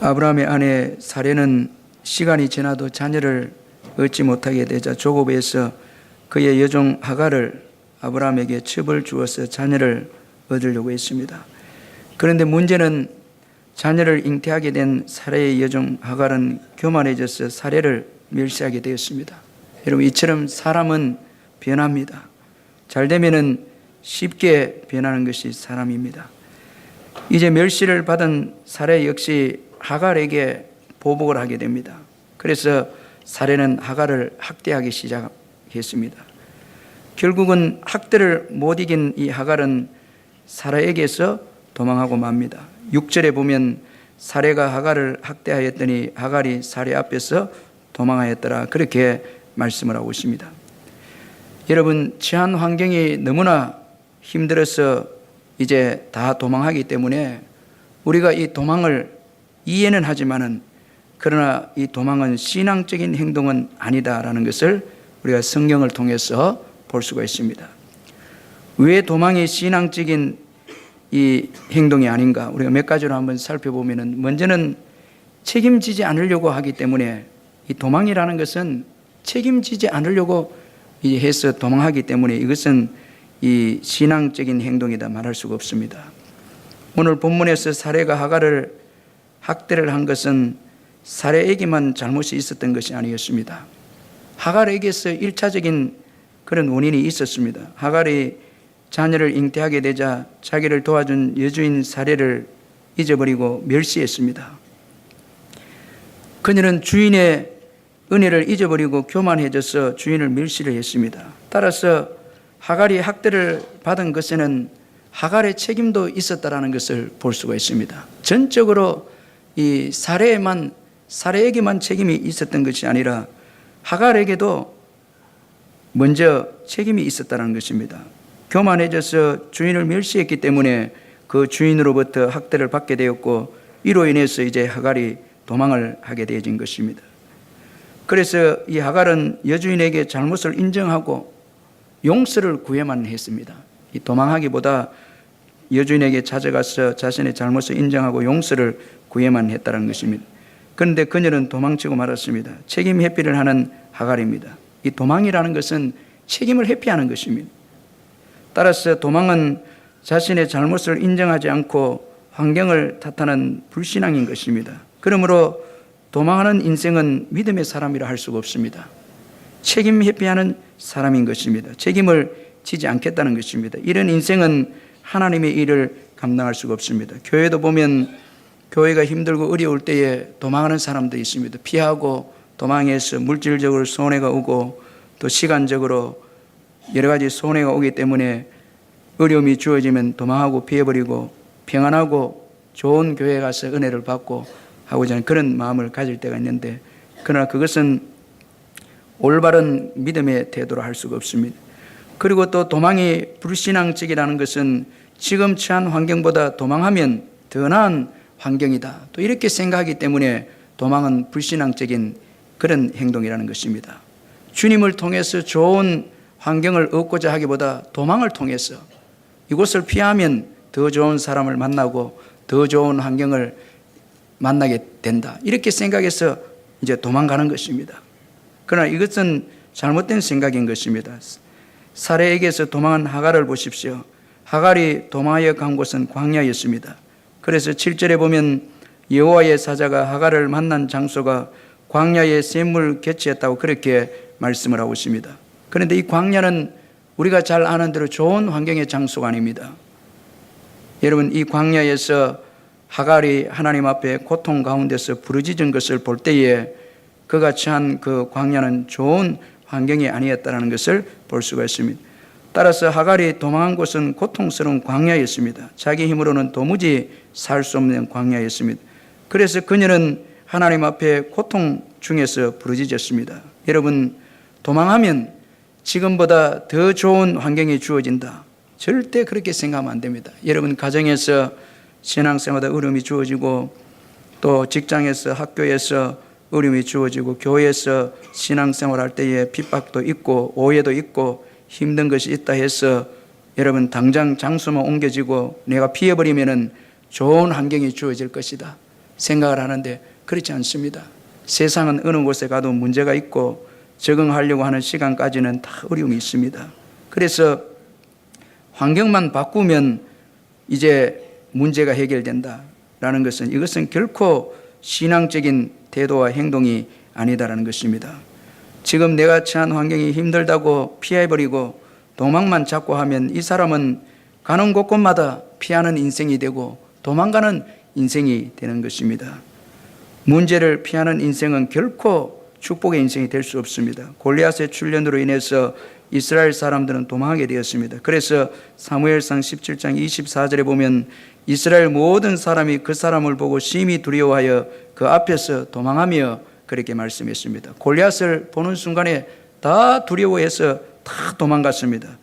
아브라함의 아내 사레는 시간이 지나도 자녀를 얻지 못하게 되자 조급해서 그의 여종 하갈을 아브라함에게 첩을 주어서 자녀를 얻으려고 했습니다. 그런데 문제는 자녀를 잉태하게 된 사레의 여종 하갈은 교만해져서 사레를 멸시하게 되었습니다. 여러분, 이처럼 사람은 변합니다. 잘 되면은 쉽게 변하는 것이 사람입니다. 이제 멸시를 받은 사레 역시 하갈에게 보복을 하게 됩니다. 그래서 사레는 하갈을 학대하기 시작했습니다. 결국은 학대를 못 이긴 이 하갈은 사레에게서 도망하고 맙니다. 6절에 보면 사레가 하갈을 학대하였더니 하갈이 사레 앞에서 도망하였더라, 그렇게 말씀을 하고 있습니다. 여러분, 처한 환경이 너무나 힘들어서 이제 다 도망하기 때문에 우리가 이 도망을 이해는 하지만은 그러나 이 도망은 신앙적인 행동은 아니다라는 것을 우리가 성경을 통해서 볼 수가 있습니다. 왜 도망이 신앙적인 이 행동이 아닌가? 우리가 몇 가지로 한번 살펴보면은, 먼저는 책임지지 않으려고 하기 때문에, 이 도망이라는 것은 책임지지 않으려고 해서 도망하기 때문에 이것은 이 신앙적인 행동이다 말할 수가 없습니다. 오늘 본문에서 사레가 하갈을 학대를 한 것은 사레에게만 잘못이 있었던 것이 아니었습니다. 하갈에게서 1차적인 그런 원인이 있었습니다. 하갈이 자녀를 잉태하게 되자 자기를 도와준 여주인 사레를 잊어버리고 멸시했습니다. 그녀는 주인의 은혜를 잊어버리고 교만해져서 주인을 멸시를 했습니다. 따라서 하갈이 학대를 받은 것에는 하갈의 책임도 있었다라는 것을 볼 수가 있습니다. 전적으로 이 사레에게만 책임이 있었던 것이 아니라 하갈에게도 먼저 책임이 있었다는 것입니다. 교만해져서 주인을 멸시했기 때문에 그 주인으로부터 학대를 받게 되었고, 이로 인해서 이제 하갈이 도망을 하게 되어진 것입니다. 그래서 이 하갈은 여주인에게 잘못을 인정하고 용서를 구해만 했습니다. 이 도망하기보다 여주인에게 찾아가서 자신의 잘못을 인정하고 용서를 구해만 했다는 것입니다. 그런데 그녀는 도망치고 말았습니다. 책임 회피를 하는 하갈입니다. 이 도망이라는 것은 책임을 회피하는 것입니다. 따라서 도망은 자신의 잘못을 인정하지 않고 환경을 탓하는 불신앙인 것입니다. 그러므로 도망하는 인생은 믿음의 사람이라 할 수가 없습니다. 책임 회피하는 사람인 것입니다. 책임을 지지 않겠다는 것입니다. 이런 인생은 하나님의 일을 감당할 수가 없습니다. 교회도 보면 교회가 힘들고 어려울 때에 도망하는 사람도 있습니다. 피하고 도망해서 물질적으로 손해가 오고 또 시간적으로 여러 가지 손해가 오기 때문에 어려움이 주어지면 도망하고 피해버리고 평안하고 좋은 교회에 가서 은혜를 받고 하고자 하는 그런 마음을 가질 때가 있는데, 그러나 그것은 올바른 믿음의 태도로 할 수가 없습니다. 그리고 또 도망이 불신앙적이라는 것은 지금 처한 환경보다 도망하면 더 나은 환경이다, 또 이렇게 생각하기 때문에 도망은 불신앙적인 그런 행동이라는 것입니다. 주님을 통해서 좋은 환경을 얻고자 하기보다 도망을 통해서 이곳을 피하면 더 좋은 사람을 만나고 더 좋은 환경을 만나게 된다, 이렇게 생각해서 이제 도망가는 것입니다. 그러나 이것은 잘못된 생각인 것입니다. 사레에게서 도망한 하갈을 보십시오. 하갈이 도망하여 간 곳은 광야였습니다. 그래서 7절에 보면 여호와의 사자가 하갈을 만난 장소가 광야의 샘물 곁이었다고 그렇게 말씀을 하고 있습니다. 그런데 이 광야는 우리가 잘 아는 대로 좋은 환경의 장소가 아닙니다. 여러분, 이 광야에서 하갈이 하나님 앞에 고통 가운데서 부르짖은 것을 볼 때에 그가 처한 그 광야는 좋은 환경이 아니었다는 것을 볼 수가 있습니다. 따라서 하갈이 도망한 곳은 고통스러운 광야였습니다. 자기 힘으로는 도무지 살 수 없는 광야였습니다. 그래서 그녀는 하나님 앞에 고통 중에서 부르짖었습니다. 여러분, 도망하면 지금보다 더 좋은 환경이 주어진다, 절대 그렇게 생각하면 안 됩니다. 여러분, 가정에서 신앙생활에 어려움이 주어지고 또 직장에서 학교에서 어려움이 주어지고 교회에서 신앙생활할 때에 핍박도 있고 오해도 있고 힘든 것이 있다 해서 여러분 당장 장소만 옮겨지고 내가 피해버리면 좋은 환경이 주어질 것이다 생각을 하는데 그렇지 않습니다. 세상은 어느 곳에 가도 문제가 있고 적응하려고 하는 시간까지는 다 어려움이 있습니다. 그래서 환경만 바꾸면 이제 문제가 해결된다라는 것은, 이것은 결코 신앙적인 태도와 행동이 아니다라는 것입니다. 지금 내가 처한 환경이 힘들다고 피해버리고 도망만 자꾸 하면 이 사람은 가는 곳곳마다 피하는 인생이 되고 도망가는 인생이 되는 것입니다. 문제를 피하는 인생은 결코 축복의 인생이 될 수 없습니다. 골리앗의 출현으로 인해서 이스라엘 사람들은 도망하게 되었습니다. 그래서 사무엘상 17장 24절에 보면 이스라엘 모든 사람이 그 사람을 보고 심히 두려워하여 그 앞에서 도망하며 그렇게 말씀했습니다. 골리앗을 보는 순간에 다 두려워해서 다 도망갔습니다.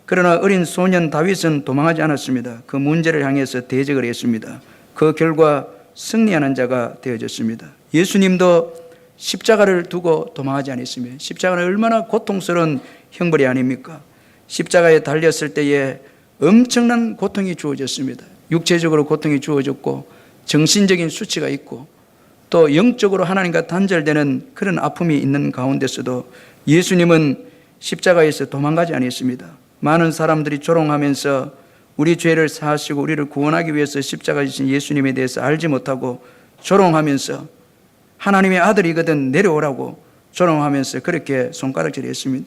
그러나 어린 소년 다윗은 도망하지 않았습니다. 그 문제를 향해서 대적을 했습니다. 그 결과 승리하는 자가 되어졌습니다. 예수님도 십자가를 두고 도망하지 않았으며, 십자가는 얼마나 고통스러운 형벌이 아닙니까? 십자가에 달렸을 때에 엄청난 고통이 주어졌습니다. 육체적으로 고통이 주어졌고 정신적인 수치가 있고 또 영적으로 하나님과 단절되는 그런 아픔이 있는 가운데서도 예수님은 십자가에서 도망가지 않았습니다. 많은 사람들이 조롱하면서 우리 죄를 사하시고 우리를 구원하기 위해서 십자가 지신 예수님에 대해서 알지 못하고 조롱하면서 하나님의 아들이거든 내려오라고 조롱하면서 그렇게 손가락질을 했습니다.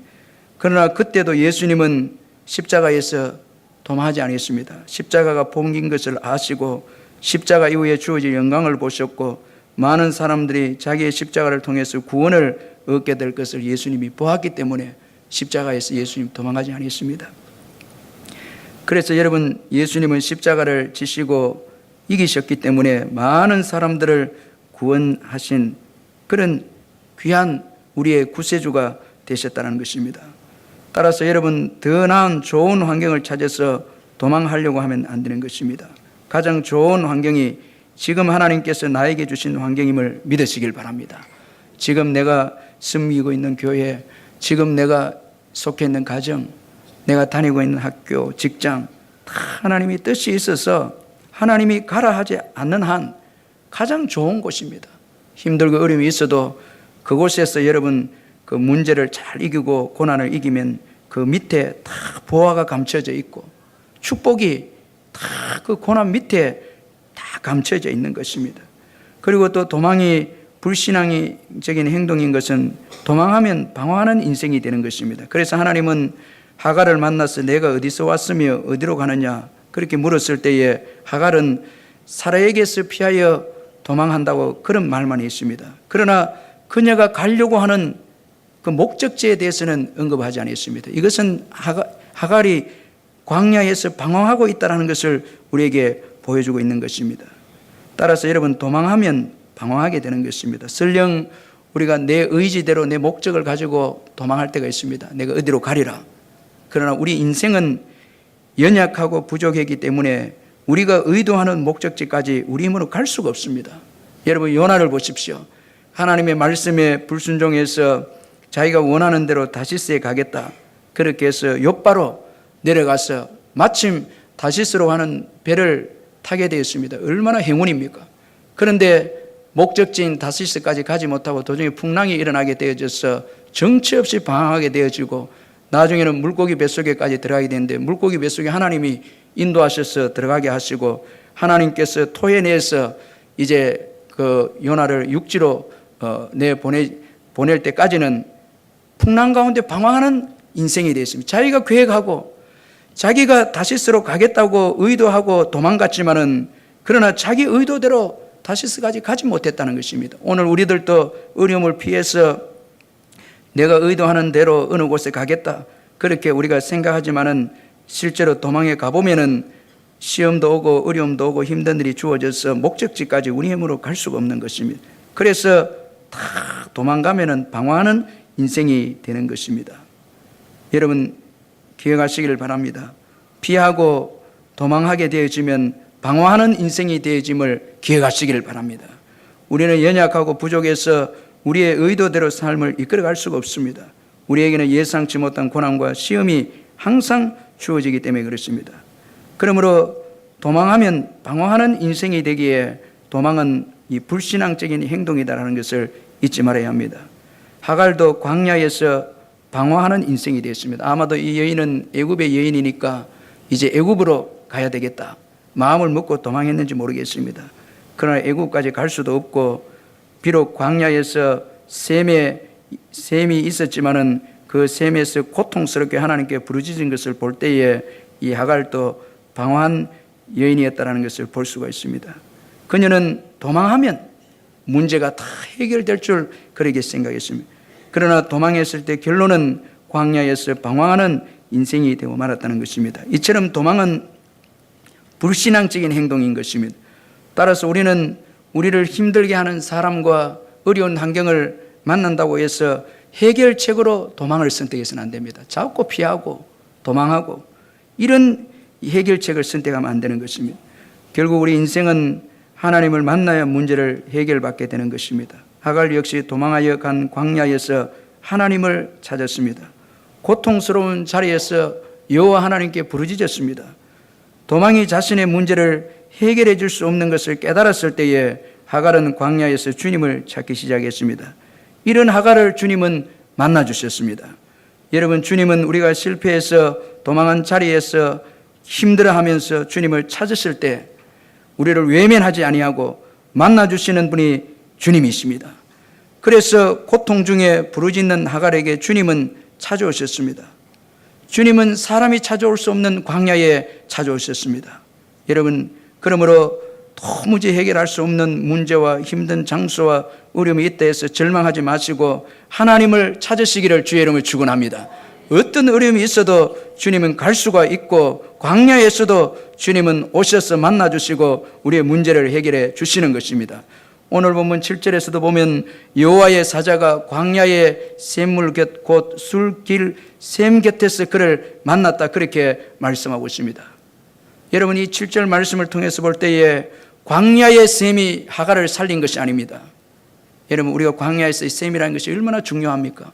그러나 그때도 예수님은 십자가에서 도망하지 않았습니다. 십자가가 복인 것을 아시고 십자가 이후에 주어질 영광을 보셨고 많은 사람들이 자기의 십자가를 통해서 구원을 얻게 될 것을 예수님이 보았기 때문에 십자가에서 예수님 도망가지 않았습니다. 그래서 여러분, 예수님은 십자가를 지시고 이기셨기 때문에 많은 사람들을 구원하신 그런 귀한 우리의 구세주가 되셨다는 것입니다. 따라서 여러분, 더 나은 좋은 환경을 찾아서 도망하려고 하면 안 되는 것입니다. 가장 좋은 환경이 지금 하나님께서 나에게 주신 환경임을 믿으시길 바랍니다. 지금 내가 섬기고 있는 교회, 지금 내가 속해 있는 가정, 내가 다니고 있는 학교, 직장, 다 하나님이 뜻이 있어서 하나님이 가라 하지 않는 한 가장 좋은 곳입니다. 힘들고 어려움이 있어도 그곳에서 여러분 그 문제를 잘 이기고 고난을 이기면 그 밑에 다 보화가 감춰져 있고 축복이 다 그 고난 밑에 다 감춰져 있는 것입니다. 그리고 또 도망이 불신앙적인 행동인 것은 도망하면 방황하는 인생이 되는 것입니다. 그래서 하나님은 하갈을 만나서 내가 어디서 왔으며 어디로 가느냐 그렇게 물었을 때에 하갈은 사라에게서 피하여 도망한다고 그런 말만 했습니다. 그러나 그녀가 가려고 하는 그 목적지에 대해서는 언급하지 않았습니다. 이것은 하갈이 광야에서 방황하고 있다는 것을 우리에게 보여주고 있는 것입니다. 따라서 여러분, 도망하면 방황하게 되는 것입니다. 설령 우리가 내 의지대로 내 목적을 가지고 도망할 때가 있습니다. 내가 어디로 가리라. 그러나 우리 인생은 연약하고 부족하기 때문에 우리가 의도하는 목적지까지 우리 힘으로 갈 수가 없습니다. 여러분, 요나를 보십시오. 하나님의 말씀에 불순종해서 자기가 원하는 대로 다시스에 가겠다 그렇게 해서 욥바로 내려가서 마침 다시스로 가는 배를 타게 되었습니다. 얼마나 행운입니까? 그런데 목적지인 다시스까지 가지 못하고 도중에 풍랑이 일어나게 되어져서 정처 없이 방황하게 되어지고 나중에는 물고기 뱃속에까지 들어가게 되는데 물고기 뱃속에 하나님이 인도하셔서 들어가게 하시고 하나님께서 토해내서 이제 그 요나를 육지로 보낼 때까지는 풍랑 가운데 방황하는 인생이 되었습니다. 자기가 계획하고 자기가 다시스로 가겠다고 의도하고 도망갔지만은 그러나 자기 의도대로 다시스까지 가지 못했다는 것입니다. 오늘 우리들도 어려움을 피해서 내가 의도하는 대로 어느 곳에 가겠다 그렇게 우리가 생각하지만은 실제로 도망에 가보면은 시험도 오고 어려움도 오고 힘든 일이 주어져서 목적지까지 우리 힘으로 갈 수가 없는 것입니다. 그래서 다 도망가면은 방황하는 인생이 되는 것입니다. 여러분, 기억하시기를 바랍니다. 피하고 도망하게 되어지면 방황하는 인생이 되어짐을 기억하시기를 바랍니다. 우리는 연약하고 부족해서 우리의 의도대로 삶을 이끌어갈 수가 없습니다. 우리에게는 예상치 못한 고난과 시험이 항상 주어지기 때문에 그렇습니다. 그러므로 도망하면 방황하는 인생이 되기에 도망은 이 불신앙적인 행동이다라는 것을 잊지 말아야 합니다. 하갈도 광야에서 방황하는 인생이 되었습니다. 아마도 이 여인은 애굽의 여인이니까 이제 애굽으로 가야 되겠다 마음을 먹고 도망했는지 모르겠습니다. 그러나 애굽까지 갈 수도 없고, 비록 광야에서 샘이 있었지만은 그 샘에서 고통스럽게 하나님께 부르짖은 것을 볼 때에 이 하갈도 방황한 여인이었다는 것을 볼 수가 있습니다. 그녀는 도망하면 문제가 다 해결될 줄 그렇게 생각했습니다. 그러나 도망했을 때 결론은 광야에서 방황하는 인생이 되고 말았다는 것입니다. 이처럼 도망은 불신앙적인 행동인 것입니다. 따라서 우리는 우리를 힘들게 하는 사람과 어려운 환경을 만난다고 해서 해결책으로 도망을 선택해서는 안 됩니다. 자꾸 피하고 도망하고 이런 해결책을 선택하면 안 되는 것입니다. 결국 우리 인생은 하나님을 만나야 문제를 해결받게 되는 것입니다. 하갈 역시 도망하여 간 광야에서 하나님을 찾았습니다. 고통스러운 자리에서 여호와 하나님께 부르짖었습니다. 도망이 자신의 문제를 해결해 줄 수 없는 것을 깨달았을 때에 하갈은 광야에서 주님을 찾기 시작했습니다. 이런 하갈을 주님은 만나 주셨습니다. 여러분, 주님은 우리가 실패해서 도망한 자리에서 힘들어하면서 주님을 찾으실 때 우리를 외면하지 아니하고 만나 주시는 분이 주님이십니다. 그래서 고통 중에 부르짖는 하갈에게 주님은 찾아오셨습니다. 주님은 사람이 찾아올 수 없는 광야에 찾아오셨습니다. 여러분, 그러므로 도무지 해결할 수 없는 문제와 힘든 장소와 어려움이 있다 해서 절망하지 마시고 하나님을 찾으시기를 주의 이름으로 축원합니다. 어떤 어려움이 있어도 주님은 갈 수가 있고, 광야에서도 주님은 오셔서 만나주시고 우리의 문제를 해결해 주시는 것입니다. 오늘 본문 7절에서도 보면 여호와의 사자가 광야의 샘물 곁 곧 술길 샘 곁에서 그를 만났다, 그렇게 말씀하고 있습니다. 여러분, 이 7절 말씀을 통해서 볼 때에 광야의 샘이 하갈을 살린 것이 아닙니다. 여러분, 우리가 광야에서의 샘이라는 것이 얼마나 중요합니까?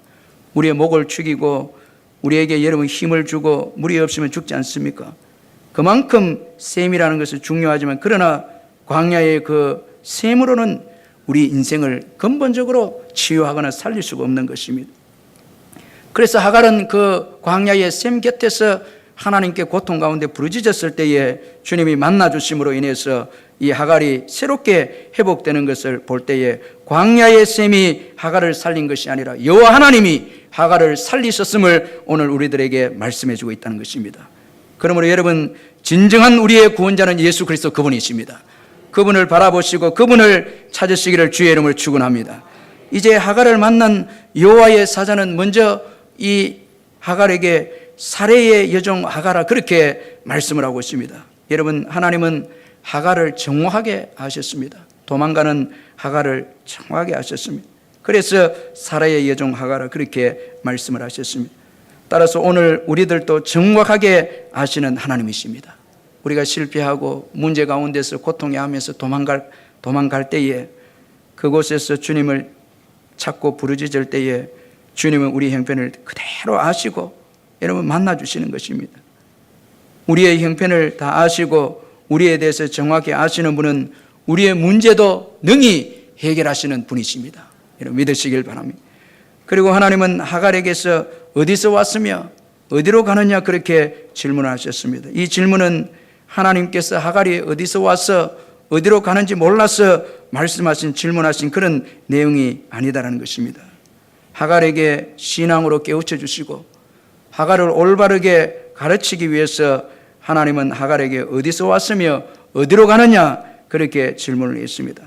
우리의 목을 축이고 우리에게 여러분 힘을 주고 물이 없으면 죽지 않습니까? 그만큼 샘이라는 것은 중요하지만, 그러나 광야의 그 샘으로는 우리 인생을 근본적으로 치유하거나 살릴 수가 없는 것입니다. 그래서 하갈은 그 광야의 샘 곁에서 하나님께 고통 가운데 부르짖었을 때에 주님이 만나주심으로 인해서 이 하갈이 새롭게 회복되는 것을 볼 때에 광야의 샘이 하갈을 살린 것이 아니라 여호와 하나님이 하갈을 살리셨음을 오늘 우리들에게 말씀해 주고 있다는 것입니다. 그러므로 여러분, 진정한 우리의 구원자는 예수 그리스도 그분이십니다. 그분을 바라보시고 그분을 찾으시기를 주의 이름을 축원합니다. 이제 하갈을 만난 여호와의 사자는 먼저 이 하갈에게 사례의 여종 하갈아, 그렇게 말씀을 하고 있습니다. 여러분, 하나님은 하갈을 정확하게 하셨습니다. 도망가는 하갈을 정확하게 하셨습니다. 그래서 사례의 여종 하갈아, 그렇게 말씀을 하셨습니다. 따라서 오늘 우리들도 정확하게 아시는 하나님이십니다. 우리가 실패하고 문제 가운데서 고통에 하면서 도망갈 때에 그곳에서 주님을 찾고 부르짖을 때에 주님은 우리 형편을 그대로 아시고 여러분 만나 주시는 것입니다. 우리의 형편을 다 아시고 우리에 대해서 정확히 아시는 분은 우리의 문제도 능히 해결하시는 분이십니다. 여러분 믿으시길 바랍니다. 그리고 하나님은 하갈에게서 어디서 왔으며 어디로 가느냐, 그렇게 질문을 하셨습니다. 이 질문은 하나님께서 하갈이 어디서 와서 어디로 가는지 몰라서 말씀하신, 질문하신 그런 내용이 아니다라는 것입니다. 하갈에게 신앙으로 깨우쳐 주시고 하갈을 올바르게 가르치기 위해서 하나님은 하갈에게 어디서 왔으며 어디로 가느냐, 그렇게 질문을 했습니다.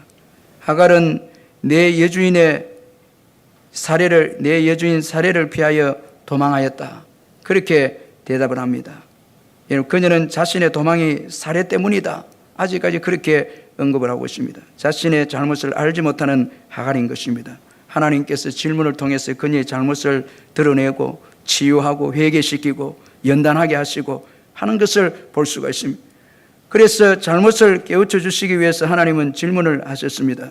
하갈은 내 여주인 사례를 피하여 도망하였다, 그렇게 대답을 합니다. 그녀는 자신의 도망이 사례 때문이다, 아직까지 그렇게 언급을 하고 있습니다. 자신의 잘못을 알지 못하는 하갈인 것입니다. 하나님께서 질문을 통해서 그녀의 잘못을 드러내고 치유하고 회개시키고 연단하게 하시고 하는 것을 볼 수가 있습니다. 그래서 잘못을 깨우쳐 주시기 위해서 하나님은 질문을 하셨습니다.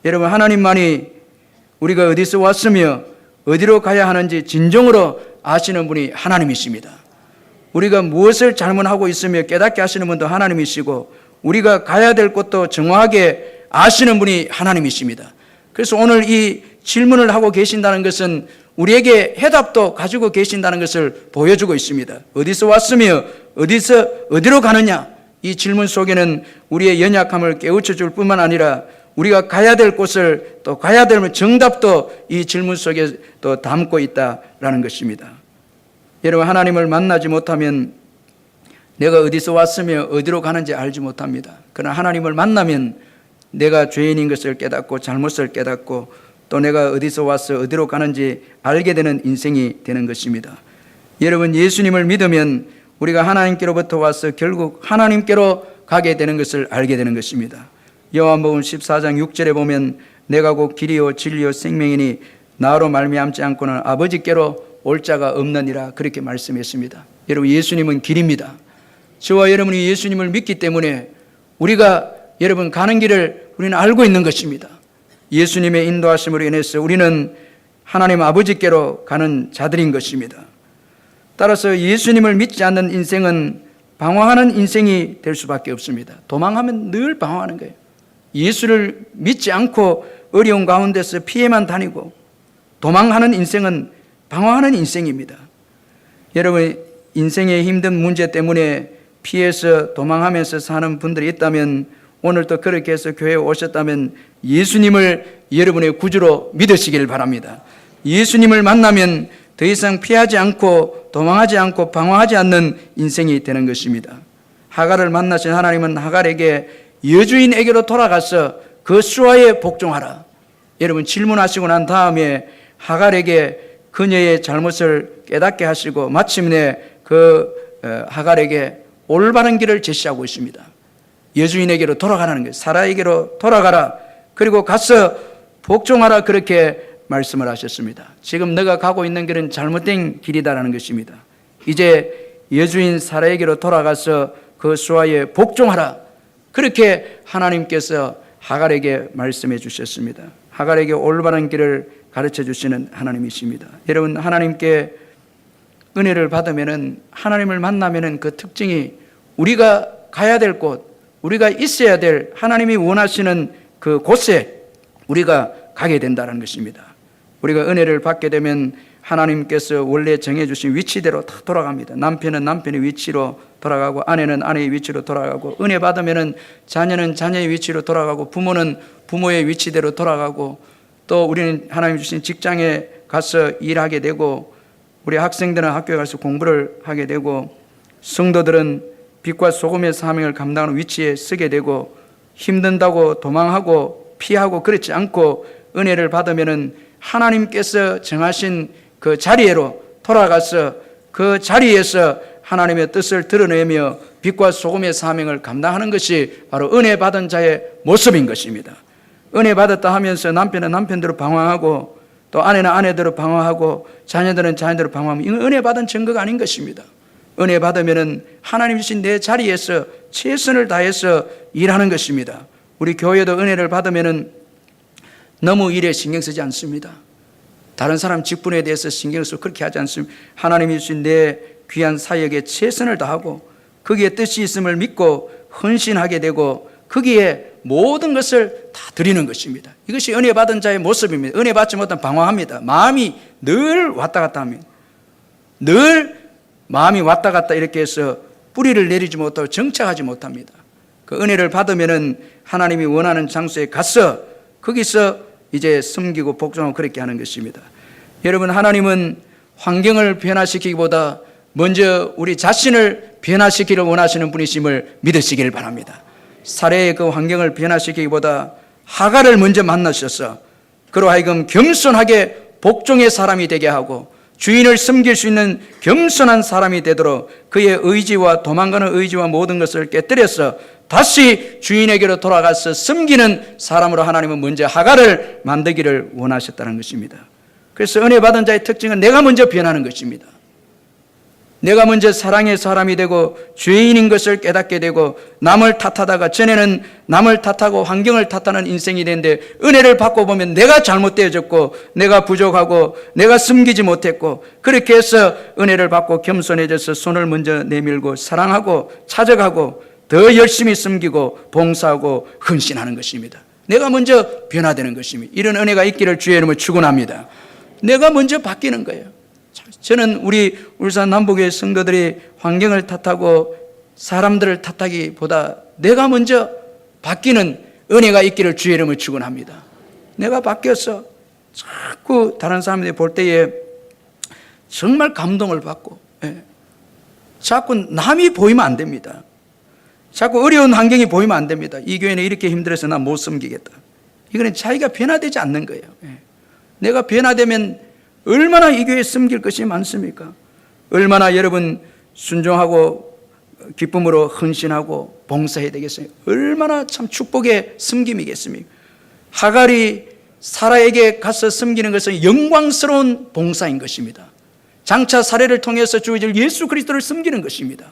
여러분, 하나님만이 우리가 어디서 왔으며 어디로 가야 하는지 진정으로 아시는 분이 하나님이십니다. 우리가 무엇을 잘못하고 있으며 깨닫게 하시는 분도 하나님이시고 우리가 가야 될 곳도 정확하게 아시는 분이 하나님이십니다. 그래서 오늘 이 질문을 하고 계신다는 것은 우리에게 해답도 가지고 계신다는 것을 보여주고 있습니다. 어디서 왔으며 어디로 가느냐, 이 질문 속에는 우리의 연약함을 깨우쳐 줄 뿐만 아니라 우리가 가야 될 곳을 또 가야 될 정답도 이 질문 속에 또 담고 있다라는 것입니다. 여러분, 하나님을 만나지 못하면 내가 어디서 왔으며 어디로 가는지 알지 못합니다. 그러나 하나님을 만나면 내가 죄인인 것을 깨닫고 잘못을 깨닫고 또 내가 어디서 와서 어디로 가는지 알게 되는 인생이 되는 것입니다. 여러분, 예수님을 믿으면 우리가 하나님께로부터 와서 결국 하나님께로 가게 되는 것을 알게 되는 것입니다. 요한복음 14장 6절에 보면 내가 곧 길이요 진리요 생명이니 나로 말미암지 않고는 아버지께로 올 자가 없느니라, 그렇게 말씀했습니다. 여러분, 예수님은 길입니다. 저와 여러분이 예수님을 믿기 때문에 우리가 여러분 가는 길을 우리는 알고 있는 것입니다. 예수님의 인도하심으로 인해서 우리는 하나님 아버지께로 가는 자들인 것입니다. 따라서 예수님을 믿지 않는 인생은 방황하는 인생이 될 수밖에 없습니다. 도망하면 늘 방황하는 거예요. 예수를 믿지 않고 어려운 가운데서 피해만 다니고 도망하는 인생은 방황하는 인생입니다. 여러분, 인생의 힘든 문제 때문에 피해서 도망하면서 사는 분들이 있다면 오늘도 그렇게 해서 교회에 오셨다면 예수님을 여러분의 구주로 믿으시길 바랍니다. 예수님을 만나면 더 이상 피하지 않고 도망하지 않고 방황하지 않는 인생이 되는 것입니다. 하갈을 만나신 하나님은 하갈에게 여주인에게로 돌아가서 그 수하에 복종하라. 여러분, 질문하시고 난 다음에 하갈에게 그녀의 잘못을 깨닫게 하시고 마침내 그 하갈에게 올바른 길을 제시하고 있습니다. 여주인에게로 돌아가라는 거예요. 사라에게로 돌아가라. 그리고 가서 복종하라, 그렇게 말씀을 하셨습니다. 지금 너가 가고 있는 길은 잘못된 길이다라는 것입니다. 이제 여주인 사라에게로 돌아가서 그 수하에 복종하라, 그렇게 하나님께서 하갈에게 말씀해 주셨습니다. 하갈에게 올바른 길을 가르쳐 주시는 하나님이십니다. 여러분, 하나님께 은혜를 받으면은, 하나님을 만나면은 그 특징이 우리가 가야 될 곳, 우리가 있어야 될 하나님이 원하시는 그 곳에 우리가 가게 된다는 것입니다. 우리가 은혜를 받게 되면 하나님께서 원래 정해주신 위치대로 다 돌아갑니다. 남편은 남편의 위치로 돌아가고 아내는 아내의 위치로 돌아가고 은혜 받으면 자녀는 자녀의 위치로 돌아가고 부모는 부모의 위치대로 돌아가고 또 우리는 하나님 주신 직장에 가서 일하게 되고 우리 학생들은 학교에 가서 공부를 하게 되고 성도들은 빛과 소금의 사명을 감당하는 위치에 서게 되고 힘든다고 도망하고 피하고 그렇지 않고 은혜를 받으면 하나님께서 정하신 그 자리로 돌아가서 그 자리에서 하나님의 뜻을 드러내며 빛과 소금의 사명을 감당하는 것이 바로 은혜 받은 자의 모습인 것입니다. 은혜 받았다 하면서 남편은 남편대로 방황하고 또 아내는 아내대로 방황하고 자녀들은 자녀대로 방황하면 이건 은혜 받은 증거가 아닌 것입니다. 은혜 받으면 하나님 주신 내 자리에서 최선을 다해서 일하는 것입니다. 우리 교회도 은혜를 받으면 너무 일에 신경 쓰지 않습니다. 다른 사람 직분에 대해서 신경 쓰고 그렇게 하지 않습니다. 하나님이 주신 내 귀한 사역에 최선을 다하고 거기에 뜻이 있음을 믿고 헌신하게 되고 거기에 모든 것을 다 드리는 것입니다. 이것이 은혜 받은 자의 모습입니다. 은혜 받지 못하면 방황합니다. 마음이 늘 왔다 갔다 합니다. 늘 마음이 왔다 갔다 이렇게 해서 뿌리를 내리지 못하고 정착하지 못합니다. 그 은혜를 받으면은 하나님이 원하는 장소에 가서 거기서 이제 섬기고 복종하고 그렇게 하는 것입니다. 여러분, 하나님은 환경을 변화시키기보다 먼저 우리 자신을 변화시키기를 원하시는 분이심을 믿으시길 바랍니다. 사례의 그 환경을 변화시키기보다 하갈을 먼저 만나셔서 그로 하여금 겸손하게 복종의 사람이 되게 하고 주인을 섬길 수 있는 겸손한 사람이 되도록 그의 의지와 도망가는 의지와 모든 것을 깨뜨려서 다시 주인에게로 돌아가서 섬기는 사람으로 하나님은 먼저 하갈을 만들기를 원하셨다는 것입니다. 그래서 은혜 받은 자의 특징은 내가 먼저 변하는 것입니다. 내가 먼저 사랑의 사람이 되고 죄인인 것을 깨닫게 되고 남을 탓하다가 전에는 남을 탓하고 환경을 탓하는 인생이 되는데 은혜를 받고 보면 내가 잘못되어졌고 내가 부족하고 내가 섬기지 못했고 그렇게 해서 은혜를 받고 겸손해져서 손을 먼저 내밀고 사랑하고 찾아가고 더 열심히 섬기고 봉사하고 헌신하는 것입니다. 내가 먼저 변화되는 것입니다. 이런 은혜가 있기를 주의 이름으로 축원합니다. 내가 먼저 바뀌는 거예요. 저는 우리 울산 남북의 성도들이 환경을 탓하고 사람들을 탓하기보다 내가 먼저 바뀌는 은혜가 있기를 주의 이름으로 축원합니다. 내가 바뀌어서 자꾸 다른 사람들이 볼 때에 정말 감동을 받고, 자꾸 남이 보이면 안 됩니다. 자꾸 어려운 환경이 보이면 안 됩니다. 이 교회는 이렇게 힘들어서 난 못 섬기겠다. 이거는 자기가 변화되지 않는 거예요. 내가 변화되면 얼마나 이 교회에 섬길 것이 많습니까? 얼마나 여러분 순종하고 기쁨으로 헌신하고 봉사해야 되겠어요? 얼마나 참 축복의 섬김이겠습니까? 하갈이 사라에게 가서 섬기는 것은 영광스러운 봉사인 것입니다. 장차 사례를 통해서 주어질 예수 그리스도를 섬기는 것입니다.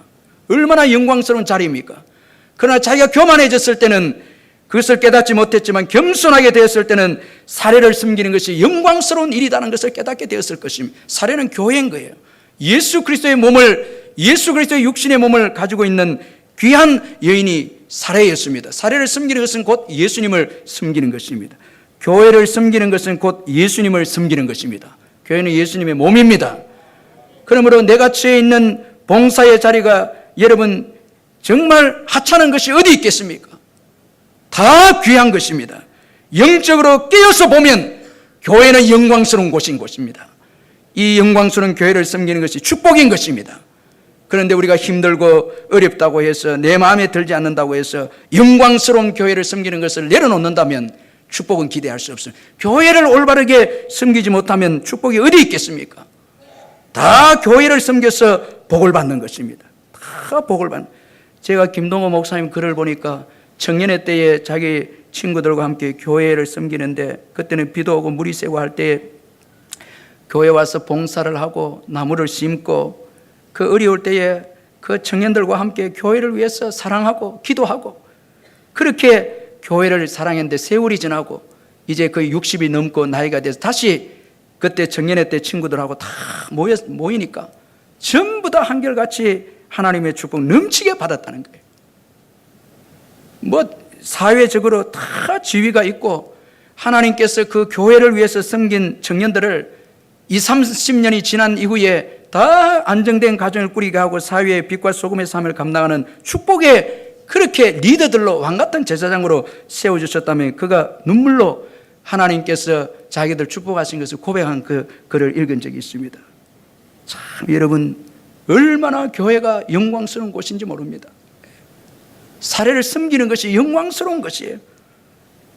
얼마나 영광스러운 자리입니까? 그러나 자기가 교만해졌을 때는 그것을 깨닫지 못했지만 겸손하게 되었을 때는 사례를 섬기는 것이 영광스러운 일이라는 것을 깨닫게 되었을 것입니다. 사례는 교회인 거예요. 예수 그리스도의 육신의 몸을 가지고 있는 귀한 여인이 사례였습니다. 사례를 섬기는 것은 곧 예수님을 섬기는 것입니다. 교회를 섬기는 것은 곧 예수님을 섬기는 것입니다. 교회는 예수님의 몸입니다. 그러므로 내가 처해 있는 봉사의 자리가 여러분 정말 하찮은 것이 어디 있겠습니까? 다 귀한 것입니다. 영적으로 깨어서 보면 교회는 영광스러운 곳인 것입니다. 이 영광스러운 교회를 섬기는 것이 축복인 것입니다. 그런데 우리가 힘들고 어렵다고 해서 내 마음에 들지 않는다고 해서 영광스러운 교회를 섬기는 것을 내려놓는다면 축복은 기대할 수 없어요. 교회를 올바르게 섬기지 못하면 축복이 어디 있겠습니까? 다 교회를 섬겨서 복을 받는 것입니다. 다 복을 받는. 제가 김동호 목사님 글을 보니까 청년의 때에 자기 친구들과 함께 교회를 섬기는데 그때는 비도 오고 물이 새고 할 때 교회 와서 봉사를 하고 나무를 심고 그 어려울 때에 그 청년들과 함께 교회를 위해서 사랑하고 기도하고 그렇게 교회를 사랑했는데 세월이 지나고 이제 거의 60이 넘고 나이가 돼서 다시 그때 청년의 때 친구들하고 다 모이니까 전부 다 한결같이 하나님의 축복 넘치게 받았다는 거예요. 사회적으로 다 지위가 있고 하나님께서 그 교회를 위해서 섬긴 청년들을 20, 30년이 지난 이후에 다 안정된 가정을 꾸리게 하고 사회의 빛과 소금의 삶을 감당하는 축복의 그렇게 리더들로 왕같은 제사장으로 세워주셨다면 그가 눈물로 하나님께서 자기들 축복하신 것을 고백한 그 글을 읽은 적이 있습니다. 참 여러분 얼마나 교회가 영광스러운 곳인지 모릅니다. 사례를 섬기는 것이 영광스러운 것이에요.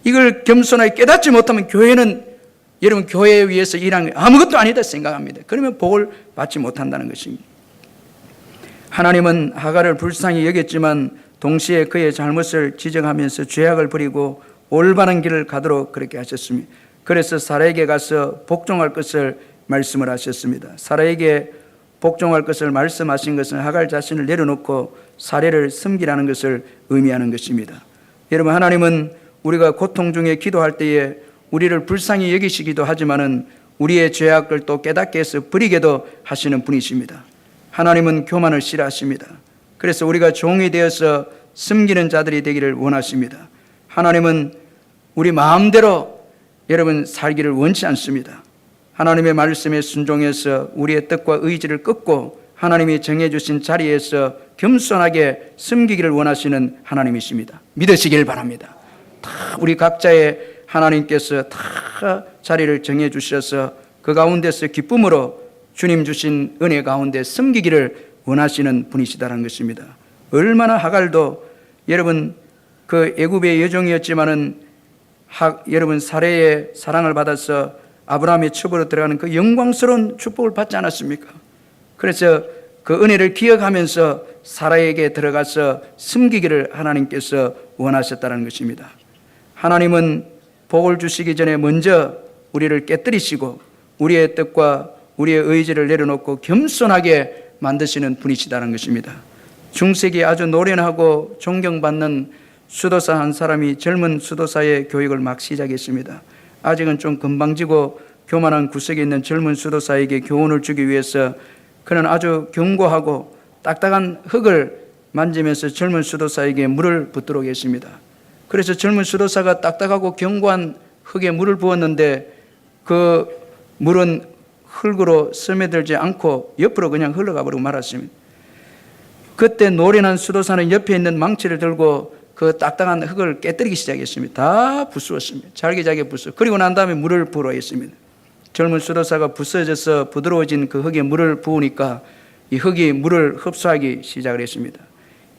이걸 겸손하게 깨닫지 못하면 교회는 여러분 교회에 위해서 일한 게 아무것도 아니다 생각합니다. 그러면 복을 받지 못한다는 것입니다. 하나님은 하갈을 불쌍히 여겼지만 동시에 그의 잘못을 지적하면서 죄악을 버리고 올바른 길을 가도록 그렇게 하셨습니다. 그래서 사라에게 가서 복종할 것을 말씀을 하셨습니다. 사라에게 복종할 것을 말씀하신 것은 하갈 자신을 내려놓고 사례를 섬기라는 것을 의미하는 것입니다. 여러분 하나님은 우리가 고통 중에 기도할 때에 우리를 불쌍히 여기시기도 하지만은 우리의 죄악을 또 깨닫게 해서 버리게도 하시는 분이십니다. 하나님은 교만을 싫어하십니다. 그래서 우리가 종이 되어서 섬기는 자들이 되기를 원하십니다. 하나님은 우리 마음대로 여러분 살기를 원치 않습니다. 하나님의 말씀에 순종해서 우리의 뜻과 의지를 꺾고 하나님이 정해주신 자리에서 겸손하게 섬기기를 원하시는 하나님이십니다. 믿으시길 바랍니다. 다 우리 각자의 하나님께서 다 자리를 정해주셔서 그 가운데서 기쁨으로 주님 주신 은혜 가운데 섬기기를 원하시는 분이시다는 것입니다. 얼마나 하갈도 여러분 그 애굽의 여종이었지만은 여러분 사례의 사랑을 받아서 아브라함의 첩으로 들어가는 그 영광스러운 축복을 받지 않았습니까? 그래서 그 은혜를 기억하면서 사라에게 들어가서 섬기기를 하나님께서 원하셨다는 것입니다. 하나님은 복을 주시기 전에 먼저 우리를 깨뜨리시고 우리의 뜻과 우리의 의지를 내려놓고 겸손하게 만드시는 분이시다는 것입니다. 중세기 아주 노련하고 존경받는 수도사 한 사람이 젊은 수도사의 교육을 막 시작했습니다. 아직은 좀 건방지고 교만한 구석에 있는 젊은 수도사에게 교훈을 주기 위해서 그는 아주 견고하고 딱딱한 흙을 만지면서 젊은 수도사에게 물을 붓도록 했습니다. 그래서 젊은 수도사가 딱딱하고 견고한 흙에 물을 부었는데 그 물은 흙으로 스며들지 않고 옆으로 그냥 흘러가 버리고 말았습니다. 그때 노련한 수도사는 옆에 있는 망치를 들고 그 딱딱한 흙을 깨뜨리기 시작했습니다. 다 부수었습니다. 잘기잘기 부수. 그리고 난 다음에 물을 부으러 했습니다. 젊은 수도사가 부서져서 부드러워진 그 흙에 물을 부으니까 이 흙이 물을 흡수하기 시작을 했습니다.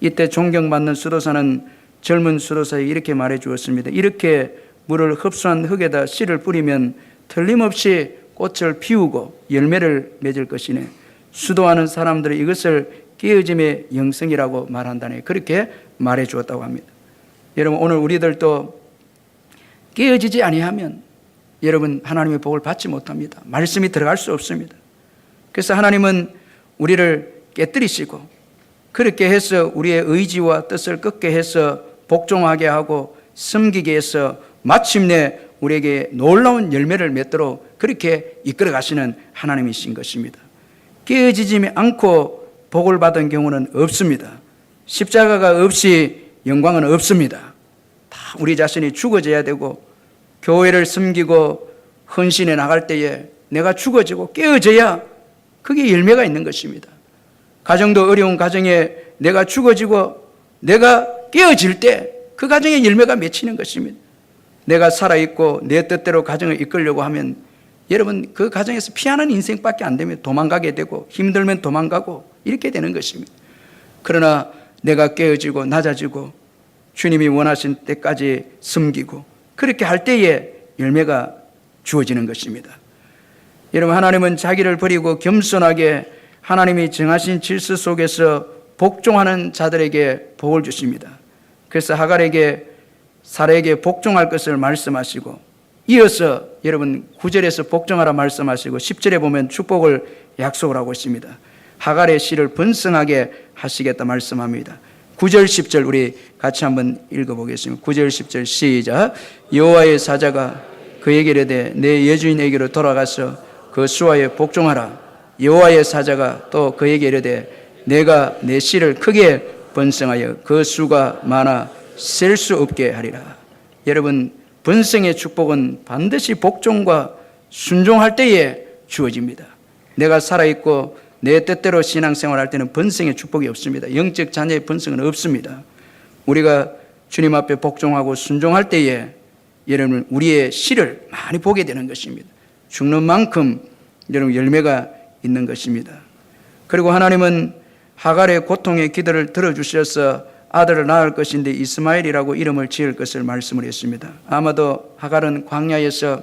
이때 존경받는 수도사는 젊은 수도사에게 이렇게 말해 주었습니다. 이렇게 물을 흡수한 흙에다 씨를 뿌리면 틀림없이 꽃을 피우고 열매를 맺을 것이네. 수도하는 사람들은 이것을 깨어짐의 영성이라고 말한다네. 그렇게 말해 주었다고 합니다. 여러분, 오늘 우리들도 깨어지지 아니하면 여러분 하나님의 복을 받지 못합니다. 말씀이 들어갈 수 없습니다. 그래서 하나님은 우리를 깨뜨리시고 그렇게 해서 우리의 의지와 뜻을 꺾게 해서 복종하게 하고 섬기게 해서 마침내 우리에게 놀라운 열매를 맺도록 그렇게 이끌어 가시는 하나님이신 것입니다. 깨어지지 않고 복을 받은 경우는 없습니다. 십자가가 없이 영광은 없습니다. 다 우리 자신이 죽어져야 되고 교회를 섬기고 헌신해 나갈 때에 내가 죽어지고 깨어져야 그게 열매가 있는 것입니다. 가정도 어려운 가정에 내가 죽어지고 내가 깨어질 때 그 가정에 열매가 맺히는 것입니다. 내가 살아있고 내 뜻대로 가정을 이끌려고 하면 여러분 그 가정에서 피하는 인생밖에 안 되면 도망가게 되고 힘들면 도망가고 이렇게 되는 것입니다. 그러나 내가 깨어지고 낮아지고 주님이 원하신 때까지 섬기고 그렇게 할 때에 열매가 주어지는 것입니다. 여러분, 하나님은 자기를 버리고 겸손하게 하나님이 정하신 질서 속에서 복종하는 자들에게 복을 주십니다. 그래서 하갈에게 사라에게 복종할 것을 말씀하시고 이어서 여러분 9절에서 복종하라 말씀하시고 10절에 보면 축복을 약속을 하고 있습니다. 하갈의 씨를 번성하게 하시겠다 말씀합니다. 9절 10절 우리 같이 한번 읽어보겠습니다. 9절 10절 시작. 여호와의 사자가 그에게 이르되 내 여주인에게로 돌아가서 그 수하에 복종하라. 여호와의 사자가 또 그에게 이르되 내가 내 씨를 크게 번성하여 그 수가 많아 셀 수 없게 하리라. 여러분, 번성의 축복은 반드시 복종과 순종할 때에 주어집니다. 내가 살아있고 내 뜻대로 신앙생활할 때는 번성의 축복이 없습니다. 영적 자녀의 번성은 없습니다. 우리가 주님 앞에 복종하고 순종할 때에 여러분 우리의 씨를 많이 보게 되는 것입니다. 죽는 만큼 여러분 열매가 있는 것입니다. 그리고 하나님은 하갈의 고통의 기도를 들어주셔서 아들을 낳을 것인데 이스마엘이라고 이름을 지을 것을 말씀을 했습니다. 아마도 하갈은 광야에서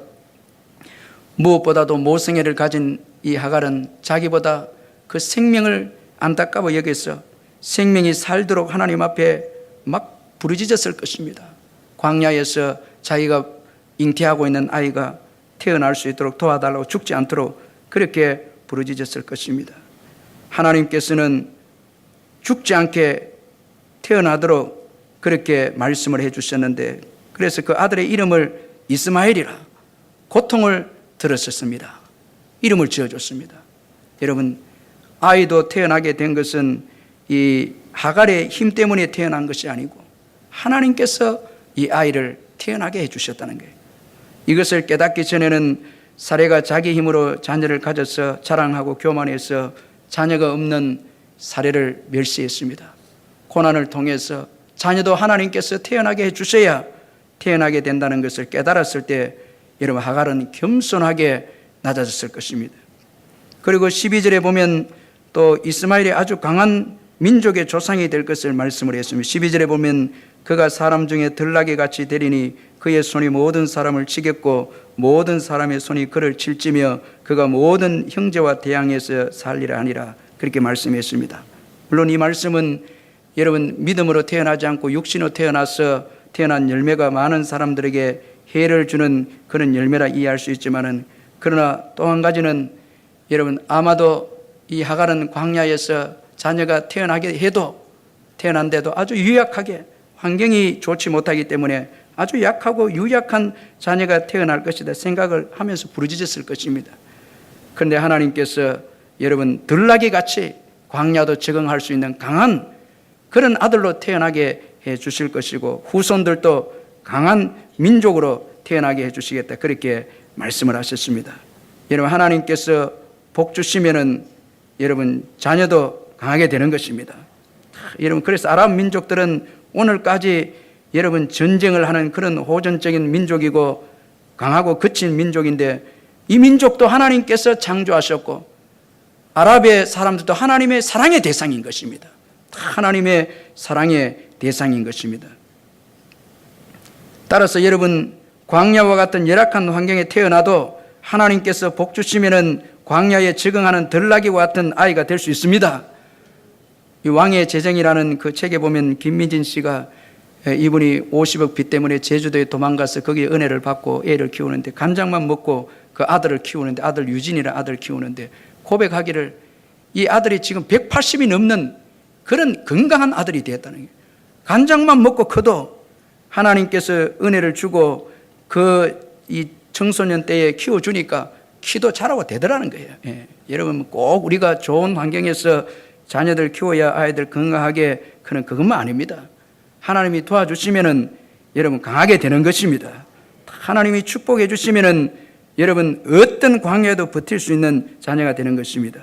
무엇보다도 모성애를 가진 이 하갈은 자기보다 그 생명을 안타까워 여겨서 생명이 살도록 하나님 앞에 막 부르짖었을 것입니다. 광야에서 자기가 잉태하고 있는 아이가 태어날 수 있도록 도와달라고 죽지 않도록 그렇게 부르짖었을 것입니다. 하나님께서는 죽지 않게 태어나도록 그렇게 말씀을 해주셨는데 그래서 그 아들의 이름을 이스마엘이라 고통을 들었었습니다. 이름을 지어줬습니다. 여러분, 아이도 태어나게 된 것은 이 하갈의 힘 때문에 태어난 것이 아니고 하나님께서 이 아이를 태어나게 해주셨다는 거예요. 이것을 깨닫기 전에는 사례가 자기 힘으로 자녀를 가져서 자랑하고 교만해서 자녀가 없는 사례를 멸시했습니다. 고난을 통해서 자녀도 하나님께서 태어나게 해주셔야 태어나게 된다는 것을 깨달았을 때 여러분 하갈은 겸손하게 낮아졌을 것입니다. 그리고 12절에 보면 또 이스마엘이 아주 강한 민족의 조상이 될 것을 말씀을 했습니다. 12절에 보면 그가 사람 중에 들나귀 같이 되리니 그의 손이 모든 사람을 치겠고 모든 사람의 손이 그를 칠지며 그가 모든 형제와 대항해서 살리라 하니라 그렇게 말씀했습니다. 물론 이 말씀은 여러분 믿음으로 태어나지 않고 육신으로 태어나서 태어난 열매가 많은 사람들에게 해를 주는 그런 열매라 이해할 수 있지만은 그러나 또 한 가지는 여러분 아마도 이 하갈은 광야에서 자녀가 태어나게 해도 태어난데도 아주 유약하게 환경이 좋지 못하기 때문에 아주 약하고 유약한 자녀가 태어날 것이다 생각을 하면서 부르짖었을 것입니다. 그런데 하나님께서 여러분 들나귀 같이 광야도 적응할 수 있는 강한 그런 아들로 태어나게 해 주실 것이고 후손들도 강한 민족으로 태어나게 해주시겠다, 그렇게 말씀을 하셨습니다. 여러분, 하나님께서 복 주시면은 여러분 자녀도 강하게 되는 것입니다. 여러분, 그래서 아랍 민족들은 오늘까지 여러분 전쟁을 하는 그런 호전적인 민족이고 강하고 거친 민족인데, 이 민족도 하나님께서 창조하셨고 아랍의 사람들도 하나님의 사랑의 대상인 것입니다. 하나님의 사랑의 대상인 것입니다. 따라서 여러분, 광야와 같은 열악한 환경에 태어나도 하나님께서 복 주시면은 광야에 적응하는 들나귀와 같은 아이가 될 수 있습니다. 이 왕의 재정이라는 그 책에 보면 김미진 씨가 이분이 50억 빚 때문에 제주도에 도망가서 거기에 은혜를 받고 애를 키우는데, 간장만 먹고 그 아들을 키우는데, 아들 유진이라는 아들을 키우는데 고백하기를 이 아들이 지금 180이 넘는 그런 건강한 아들이 되었다는 거예요. 간장만 먹고 커도 하나님께서 은혜를 주고 이 청소년 때에 키워주니까 키도 자라고 되더라는 거예요. 예. 여러분, 꼭 우리가 좋은 환경에서 자녀들 키워야 아이들 건강하게 그런 그것만 아닙니다. 하나님이 도와주시면은 여러분 강하게 되는 것입니다. 하나님이 축복해 주시면은 여러분 어떤 광야에도 버틸 수 있는 자녀가 되는 것입니다.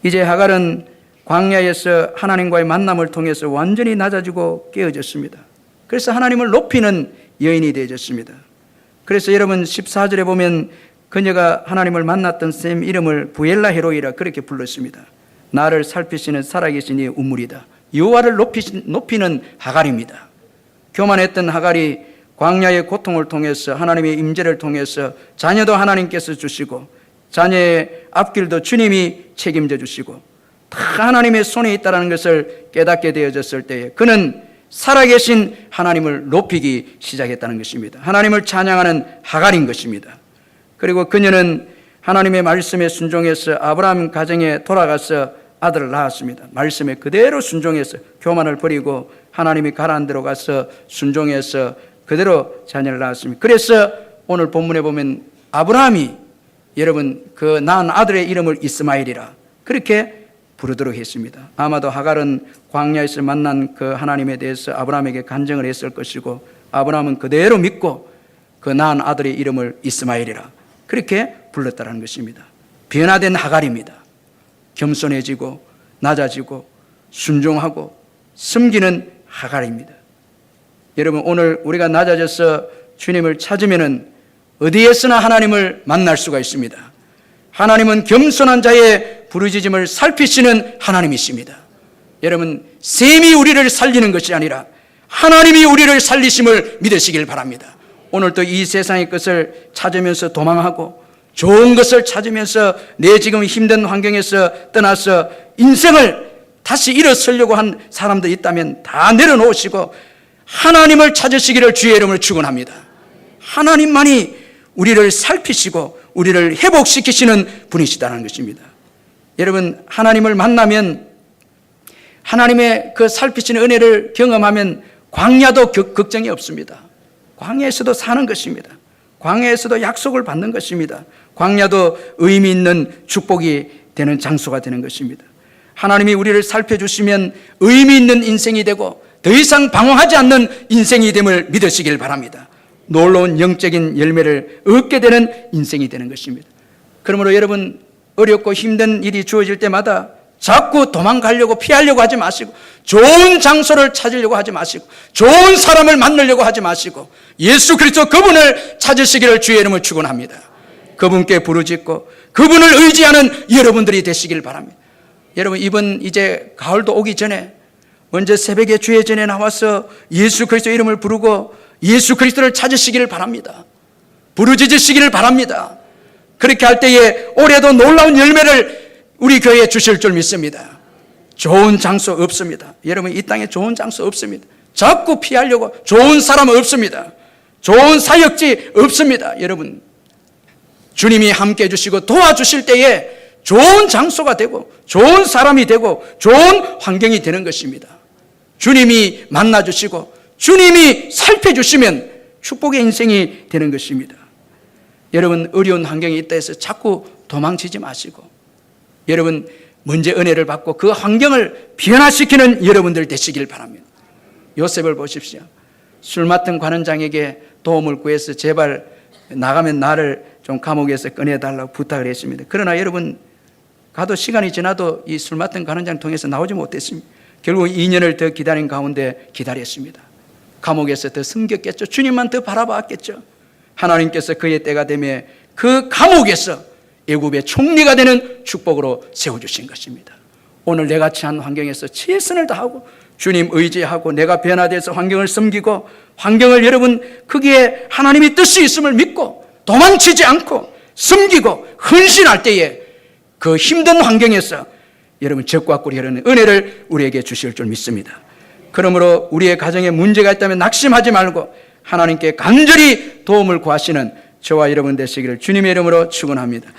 이제 하갈은 광야에서 하나님과의 만남을 통해서 완전히 낮아지고 깨어졌습니다. 그래서 하나님을 높이는 여인이 되어졌습니다. 그래서 여러분 14절에 보면 그녀가 하나님을 만났던 샘 이름을 부엘라 헤로이라 그렇게 불렀습니다. 나를 살피시는 살아계신 이의 우물이다. 여호와를 높이는 하갈입니다. 교만했던 하갈이 광야의 고통을 통해서 하나님의 임재를 통해서 자녀도 하나님께서 주시고 자녀의 앞길도 주님이 책임져 주시고 다 하나님의 손에 있다는 것을 깨닫게 되어졌을 때에 그는 살아계신 하나님을 높이기 시작했다는 것입니다. 하나님을 찬양하는 하갈인 것입니다. 그리고 그녀는 하나님의 말씀에 순종해서 아브라함 가정에 돌아가서 아들을 낳았습니다. 말씀에 그대로 순종해서 교만을 버리고 하나님이 가라는 대로 가서 순종해서 그대로 자녀를 낳았습니다. 그래서 오늘 본문에 보면 아브라함이 여러분 그 낳은 아들의 이름을 이스마엘이라 그렇게 부르도록 했습니다. 아마도 하갈은 광야에서 만난 그 하나님에 대해서 아브라함에게 간증을 했을 것이고 아브라함은 그대로 믿고 그 낳은 아들의 이름을 이스마엘이라 그렇게 불렀다는 것입니다. 변화된 하갈입니다. 겸손해지고 낮아지고 순종하고 섬기는 하갈입니다. 여러분, 오늘 우리가 낮아져서 주님을 찾으면은 어디에서나 하나님을 만날 수가 있습니다. 하나님은 겸손한 자의 부르짖음을 살피시는 하나님이십니다. 여러분, 셈이 우리를 살리는 것이 아니라 하나님이 우리를 살리심을 믿으시길 바랍니다. 오늘도 이 세상의 것을 찾으면서 도망하고 좋은 것을 찾으면서 내 지금 힘든 환경에서 떠나서 인생을 다시 일어서려고 한 사람도 있다면 다 내려놓으시고 하나님을 찾으시기를 주의 이름으로 축원합니다. 하나님만이 우리를 살피시고 우리를 회복시키시는 분이시다는 것입니다. 여러분, 하나님을 만나면 하나님의 그 살피시는 은혜를 경험하면 광야도 걱정이 없습니다. 광야에서도 사는 것입니다. 광야에서도 약속을 받는 것입니다. 광야도 의미 있는 축복이 되는 장소가 되는 것입니다. 하나님이 우리를 살펴주시면 의미 있는 인생이 되고 더 이상 방황하지 않는 인생이 됨을 믿으시길 바랍니다. 놀라운 영적인 열매를 얻게 되는 인생이 되는 것입니다. 그러므로 여러분, 어렵고 힘든 일이 주어질 때마다 자꾸 도망가려고 피하려고 하지 마시고 좋은 장소를 찾으려고 하지 마시고 좋은 사람을 만나려고 하지 마시고 예수 그리스도 그분을 찾으시기를 주의 이름으로 축원합니다. 그분께 부르짖고 그분을 의지하는 여러분들이 되시길 바랍니다. 여러분, 이번 이제 가을도 오기 전에 먼저 새벽에 주의 전에 나와서 예수 그리스도 이름을 부르고 예수 그리스도를 찾으시기를 바랍니다. 부르짖으시기를 바랍니다. 그렇게 할 때에 올해도 놀라운 열매를 우리 교회에 주실 줄 믿습니다. 좋은 장소 없습니다. 여러분, 이 땅에 좋은 장소 없습니다. 자꾸 피하려고 좋은 사람 없습니다. 좋은 사역지 없습니다. 여러분, 주님이 함께 해주시고 도와주실 때에 좋은 장소가 되고 좋은 사람이 되고 좋은 환경이 되는 것입니다. 주님이 만나주시고 주님이 살펴주시면 축복의 인생이 되는 것입니다. 여러분, 어려운 환경이 있다 해서 자꾸 도망치지 마시고 여러분, 먼저 은혜를 받고 그 환경을 변화시키는 여러분들 되시길 바랍니다. 요셉을 보십시오. 술 맡은 관원장에게 도움을 구해서 제발 나가면 나를 좀 감옥에서 꺼내달라고 부탁을 했습니다. 그러나 여러분, 가도 시간이 지나도 이 술 맡은 관원장 통해서 나오지 못했습니다. 결국 2년을 더 기다린 가운데 기다렸습니다. 감옥에서 더 숨겼겠죠. 주님만 더 바라봤겠죠. 하나님께서 그의 때가 되매 그 감옥에서 애굽의 총리가 되는 축복으로 세워주신 것입니다. 오늘 내가 처한 환경에서 최선을 다하고 주님 의지하고 내가 변화돼서 환경을 섬기고 환경을 여러분 거기에 하나님의 뜻이 있음을 믿고 도망치지 않고 섬기고 헌신할 때에 그 힘든 환경에서 여러분 적과 꿀이 흐르는 은혜를 우리에게 주실 줄 믿습니다. 그러므로 우리의 가정에 문제가 있다면 낙심하지 말고 하나님께 간절히 도움을 구하시는 저와 여러분 되시기를 주님의 이름으로 축원합니다.